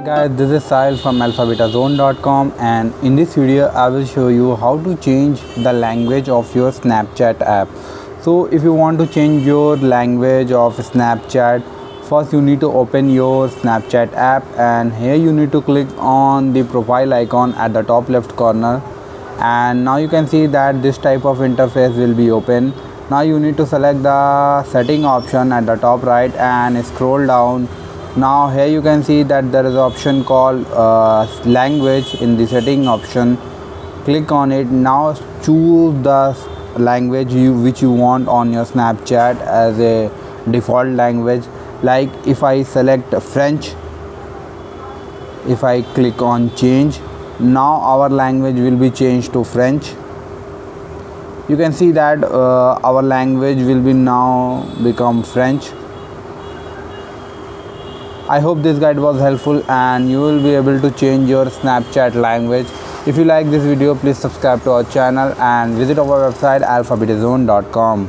Guys, this is Sahil from alphabetazone.com, and in this video I will show you how to change the language of your Snapchat app. So if you want to change your language of Snapchat, first you need to open your Snapchat app, and here you need to click on the profile icon at the top left corner, and now you can see that this type of interface will be open. Now you need to select the setting option at the top right and scroll down. Now here you can see that there is an option called language in the setting option. Click on it. Now choose the language which you want on your Snapchat as a default language. Like if I select French, if I click on change, now our language will be changed to French. You can see that our language will be now become French. I hope this guide was helpful and you will be able to change your Snapchat language. If you like this video, please subscribe to our channel and visit our website alphabetazone.com.